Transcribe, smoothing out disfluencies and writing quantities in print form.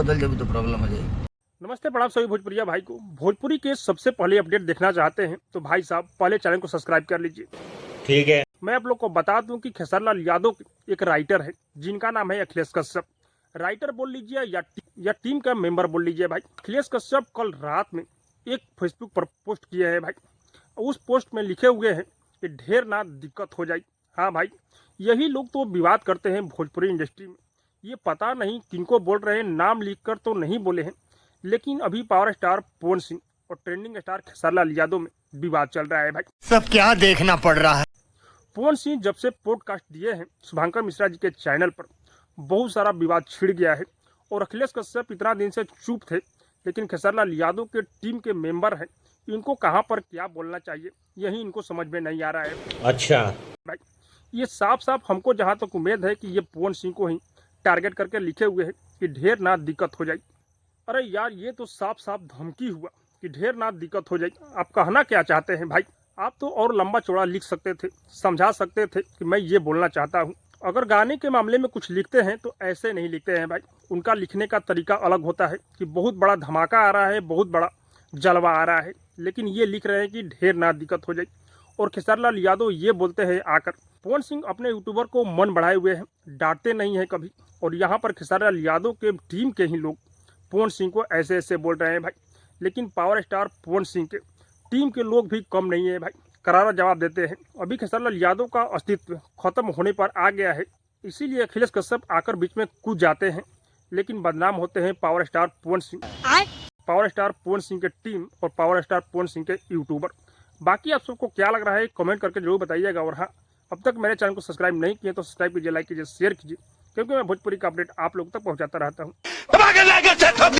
बदल जाए तो प्रॉब्लम हो जाएगी। नमस्ते, प्रणाम सभी भोजपुरिया भाई को। भोजपुरी के सबसे पहले अपडेट देखना चाहते हैं तो भाई साहब पहले चैनल को सब्सक्राइब कर लीजिए। ठीक है। मैं आप लोग को बता दूं कि खेसारी लाल यादव एक राइटर है जिनका नाम है अखिलेश कश्यप। राइटर बोल लीजिए या टीम का मेंबर बोल लीजिए भाई। अखिलेश कश्यप कल रात में एक फेसबुक पर पोस्ट किए हैं भाई। उस पोस्ट में लिखे हुए हैं कि ढेर ना दिक्कत हो जाए। हाँ भाई, यही लोग तो विवाद करते हैं भोजपुरी इंडस्ट्री में। ये पता नहीं किनको बोल रहे हैं, नाम लिखकर तो नहीं बोले हैं, लेकिन अभी पावर स्टार पवन सिंह और ट्रेंडिंग स्टार खेसारी लाल यादव में विवाद चल रहा है भाई। सब क्या देखना पड़ रहा है। पवन सिंह जब से पॉडकास्ट दिए हैं शुभंकर मिश्रा जी के चैनल पर, बहुत सारा विवाद छिड़ गया है। और अखिलेश कश्यप इतना दिन से चुप थे, लेकिन खेसारी लाल यादव के टीम के मेंबर हैं, इनको कहां पर क्या बोलना चाहिए यही इनको समझ में नहीं आ रहा है। अच्छा भाई, ये साफ साफ हमको जहां तक उम्मीद है कि ये पवन सिंह को ही टारगेट करके लिखे हुए हैं कि ढेर ना दिक्कत हो जाए। अरे यार, ये तो साफ साफ धमकी हुआ कि ढेर ना दिक्कत हो जाए। आप कहना क्या चाहते हैं भाई? आप तो और लंबा चौड़ा लिख सकते थे, समझा सकते थे कि मैं ये बोलना चाहता हूँ। अगर गाने के मामले में कुछ लिखते हैं तो ऐसे नहीं लिखते हैं भाई। उनका लिखने का तरीका अलग होता है कि बहुत बड़ा धमाका आ रहा है, बहुत बड़ा जलवा आ रहा है, लेकिन ये लिख रहे हैं कि ढेर ना दिक्कत हो जाए। और खेसारी लाल यादव ये बोलते हैं आकर, पवन सिंह अपने यूट्यूबर को मन बढ़ाए हुए हैं, डांटते नहीं है कभी। और यहाँ पर खेसारी लाल यादव के टीम के ही लोग पवन सिंह को ऐसे ऐसे बोल रहे हैं भाई। लेकिन पावर स्टार पवन सिंह के टीम के लोग भी कम नहीं है भाई, करारा जवाब देते हैं। अभी खेसारी लाल यादव का अस्तित्व खत्म होने पर आ गया है, इसीलिए अखिलेश कश्यप आकर बीच में कूद जाते हैं, लेकिन बदनाम होते हैं पावर स्टार पवन सिंह के टीम और पावर स्टार पवन सिंह के यूट्यूबर। बाकी आप सबको क्या लग रहा है कमेंट करके जरूर बताइएगा। और हाँ, अब तक मेरे चैनल को सब्सक्राइब नहीं किए तो सब्सक्राइब कीजिए, लाइक कीजिए, शेयर कीजिए, क्योंकि मैं भोजपुरी का अपडेट आप लोगों तक पहुंचाता रहता हूँ।